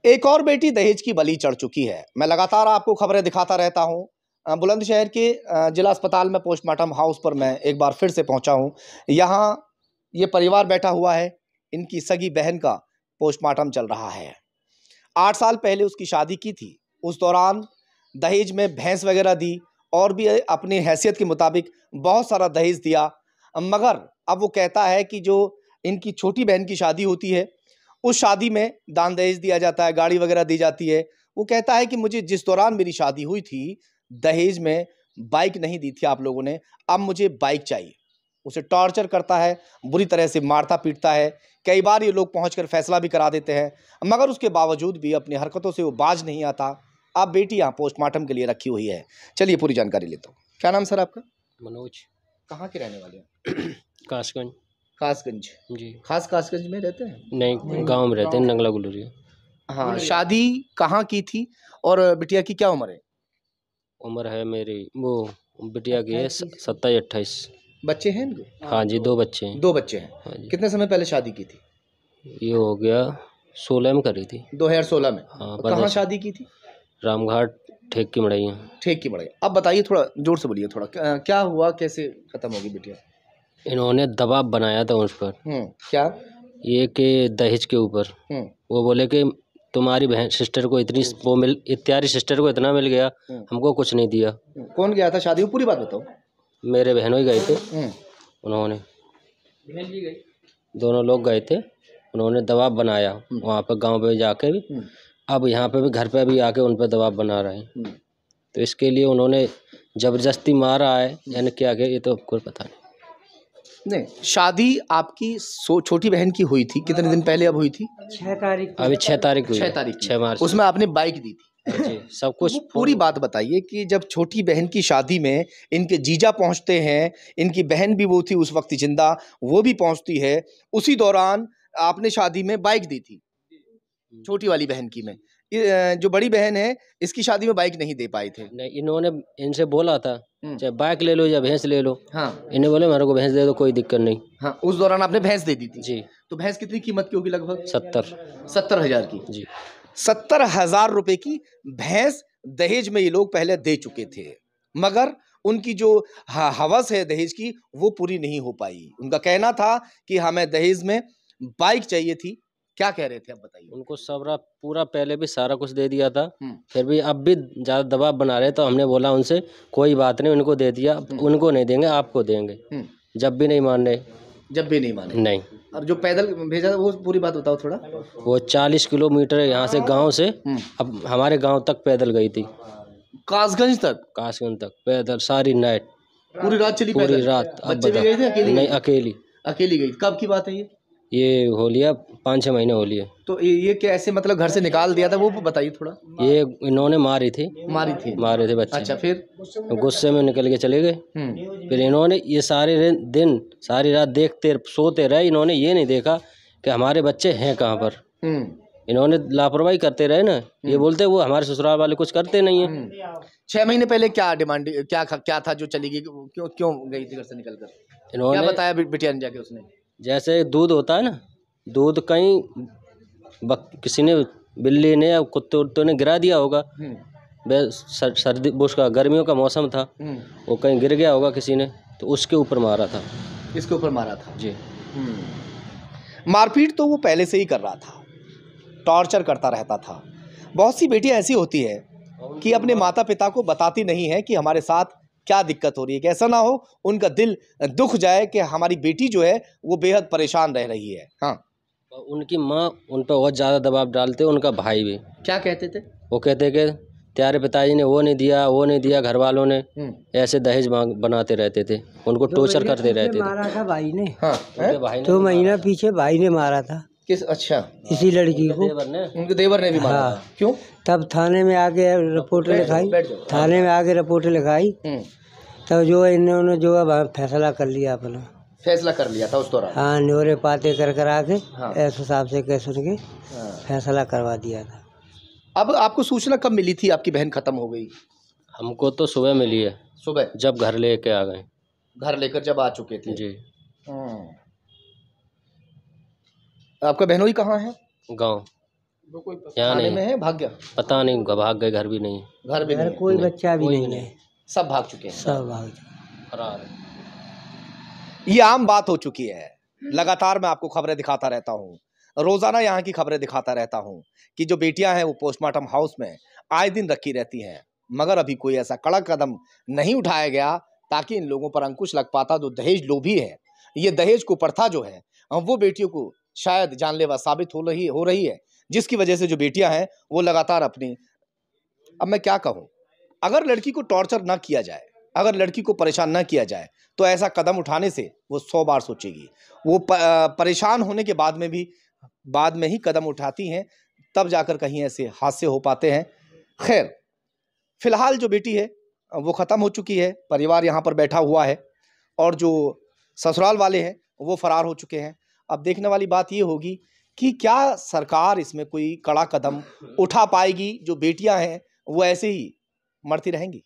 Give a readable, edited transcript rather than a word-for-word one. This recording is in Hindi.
एक और बेटी दहेज की बलि चढ़ चुकी है। मैं लगातार आपको खबरें दिखाता रहता हूं। बुलंदशहर के जिला अस्पताल में पोस्टमार्टम हाउस पर मैं एक बार फिर से पहुंचा हूं। यहाँ ये परिवार बैठा हुआ है, इनकी सगी बहन का पोस्टमार्टम चल रहा है। 8 साल पहले उसकी शादी की थी। उस दौरान दहेज में भैंस वगैरह दी और भी अपनी हैसियत के मुताबिक बहुत सारा दहेज दिया। मगर अब वो कहता है कि जो इनकी छोटी बहन की शादी होती है, उस शादी में दान दहेज दिया जाता है, गाड़ी वगैरह दी जाती है। वो कहता है कि मुझे जिस दौरान मेरी शादी हुई थी, दहेज में बाइक नहीं दी थी आप लोगों ने, अब मुझे बाइक चाहिए। उसे टॉर्चर करता है, बुरी तरह से मारता पीटता है। कई बार ये लोग पहुंचकर फैसला भी करा देते हैं, मगर उसके बावजूद भी अपनी हरकतों से वो बाज नहीं आता। अब बेटी यहाँ पोस्टमार्टम के लिए रखी हुई है। चलिए पूरी जानकारी लेता हूँ। क्या नाम सर आपका? मनोज। कहाँ के रहने वाले हैं? कासगंज। खासगंज जी। खास कासगंज में रहते हैं? नहीं, गांव में रहते हैं, नंगला गुलरिया। हाँ, शादी कहाँ की थी और बिटिया की क्या उम्र है? उम्र है मेरी वो बिटिया की है 27-28। बच्चे हैं इनके? हाँ जी, 2 बच्चे हैं। 2 बच्चे हैं। हाँ जी, कितने समय पहले शादी की थी? ये हो गया 16 में करी थी। 2016 में? हाँ, और कहाँ शादी की थी? रामघाट ठेक की मड़ैया। ठेक की बढ़ाई। अब बताइए, थोड़ा जोर से बोलिए। थोड़ा क्या हुआ, कैसे खत्म होगी बिटिया? इन्होंने दबाव बनाया था उस पर, क्या? ये कि दहेज के ऊपर। वो बोले कि तुम्हारी बहन सिस्टर को इतनी वो मिल इत्यादि सिस्टर को इतना मिल गया, हमको कुछ नहीं दिया। कौन गया था शादी में? पूरी बात बताओ। मेरे बहनों ही गए थे। उन्होंने दोनों लोग गए थे। उन्होंने दबाव बनाया वहाँ पर गांव पे जाके भी। अब यहाँ पे भी घर पे भी आके उन पर दबाव बना रहे हैं। तो इसके लिए उन्होंने जबरदस्ती मारा है, यानी क्या कि ये तो कोई पता नहीं। शादी आपकी छोटी बहन की हुई थी कितने दिन पहले? अब हुई थी 6 तारीख। अभी 6 तारीख हुई। 6 तारीख 6 मार्च। उसमें आपने बाइक दी थी? जी, सब कुछ। पूरी बात बताइए कि जब छोटी बहन की शादी में इनके जीजा पहुंचते हैं, इनकी बहन भी वो थी उस वक्त जिंदा, वो भी पहुंचती है, उसी दौरान आपने शादी में बाइक दी थी छोटी वाली बहन की में। जो बड़ी बहन है, इसकी शादी में बाइक नहीं दे पाए थे। नहीं, इन्होंने इनसे बोला था चाहे बाइक ले लो या भैंस ले लो। हाँ। इन्हें बोले मेरे को भैंस दे दो, कोई दिक्कत नहीं। हाँ, उस दौरान आपने भैंस दे दी थी? जी। तो भैंस कितनी कीमत की होगी? लगभग 70 हज़ार की। जी। 70,000 रुपए की भैंस दहेज में ये लोग पहले दे चुके थे, मगर उनकी जो हवस है दहेज की, वो पूरी नहीं हो पाई। उनका कहना था कि हमें दहेज में बाइक चाहिए थी। क्या कह रहे थे, अब बताइए। उनको सबरा पूरा पहले भी सारा कुछ दे दिया था, फिर भी अब भी ज़्यादा दबाव बना रहे, तो हमने बोला उनसे कोई बात नहीं, उनको दे दिया, उनको नहीं देंगे, आपको देंगे। जब भी नहीं मान रहे। जब भी नहीं माने? नहीं। और जो पैदल भेजा वो पूरी बात बताओ थोड़ा। वो 40 किलोमीटर यहाँ से गांव से अब हमारे गांव तक पैदल गई थी। कासगंज तक? कासगंज तक पैदल, सारी नाइट, पूरी रात चली पैदल? पूरी रात। बच्चे भी गए थे? अकेली? नहीं, अकेली। अकेली गई। कब की बात है ये हो लिया 5-6 महीने हो लिए। तो ये कैसे, मतलब घर से निकाल दिया था, वो बताइए थोड़ा। ये इन्होंने मारे थे बच्चे। अच्छा, फिर? गुस्से में निकल के चले गए। फिर इन्होंने ये सारे दिन सारी रात देखते सोते रहे, इन्होंने ये नहीं देखा कि हमारे बच्चे हैं कहाँ पर। इन्होंने लापरवाही करते रहे ना। ये बोलते वो हमारे ससुराल वाले कुछ करते नहीं है। 6 महीने पहले क्या डिमांड, क्या था जो चली गई? क्यों गई थी घर से निकल कर? इन्होंने क्या बताया बिटिया ने जाके? उसने जैसे दूध होता है ना, दूध कहीं किसी ने, बिल्ली ने या कुत्ते ने गिरा दिया होगा। सर्दी उसका गर्मियों का मौसम था, वो कहीं गिर गया होगा किसी ने, तो उसके ऊपर मारा था। इसके ऊपर मारा था? जी। मारपीट तो वो पहले से ही कर रहा था, टॉर्चर करता रहता था। बहुत सी बेटियां ऐसी होती है कि अपने माता पिता को बताती नहीं है कि हमारे साथ क्या दिक्कत हो रही है, कि ऐसा ना हो उनका दिल दुख जाए कि हमारी बेटी जो है वो बेहद परेशान रह रही है। हाँ। उनकी माँ उन पर बहुत ज़्यादा दबाव डालते, उनका भाई भी। क्या कहते थे? वो कहते कि तेरे पिताजी ने वो नहीं दिया, घर वालों ने ऐसे दहेज बनाते रहते थे, उनको टॉर्चर करते रहते थे। मारा था भाई ने। हाँ, भाई ने 2 महीना पीछे भाई ने मारा था। किस? अच्छा, इसी लड़की को उनके देवर ने भी मारा? हाँ। था। क्यों? तब थाने में आके रिपोर्ट लिखाई, थाने में आके रिपोर्ट लिखाई, तब जो इन्होंने जो है फैसला कर लिया, अपना फैसला कर लिया था उस दौरान। हाँ, न्योरे पाते कर आके ऐसे हिसाब से कह सुन के फैसला करवा दिया था। अब आपको सूचना कब मिली थी आपकी बहन खत्म हो गई? हमको तो सुबह मिली है। सुबह? जब घर लेके आ गए। घर लेकर जब आ चुके थे? जी। आपका बहनोई कहाँ है? गाँव। यहाँ थाने नहीं में है, भाग गया, पता नहीं, भाग गए, घर भी नहीं, घर भी नहीं, कोई बच्चा भी नहीं है, सब भाग चुके हैं, सब भाग फरार है। ये आम बात हो चुकी है। लगातार मैं आपको खबरें दिखाता रहता हूँ, रोजाना यहाँ की खबरें दिखाता रहता हूँ कि जो बेटियां हैं वो पोस्टमार्टम हाउस में आए दिन रखी रहती हैं, मगर अभी कोई ऐसा कड़क कदम नहीं उठाया गया ताकि इन लोगों पर अंकुश लग पाता। जो दहेज लोभी है, ये दहेज कुप्रथा जो है वो बेटियों को शायद जानलेवा साबित हो रही है, जिसकी वजह से जो बेटियां हैं वो लगातार अपनी, अब मैं क्या कहूँ, अगर लड़की को टॉर्चर ना किया जाए, अगर लड़की को परेशान ना किया जाए तो ऐसा कदम उठाने से वो 100 बार सोचेगी। वो परेशान होने के बाद में ही कदम उठाती हैं, तब जाकर कहीं ऐसे हादसे हो पाते हैं। खैर, फिलहाल जो बेटी है वो ख़त्म हो चुकी है, परिवार यहाँ पर बैठा हुआ है और जो ससुराल वाले हैं वो फरार हो चुके हैं। अब देखने वाली बात ये होगी कि क्या सरकार इसमें कोई कड़ा कदम उठा पाएगी, जो बेटियां हैं वो ऐसे ही मरती रहेंगी।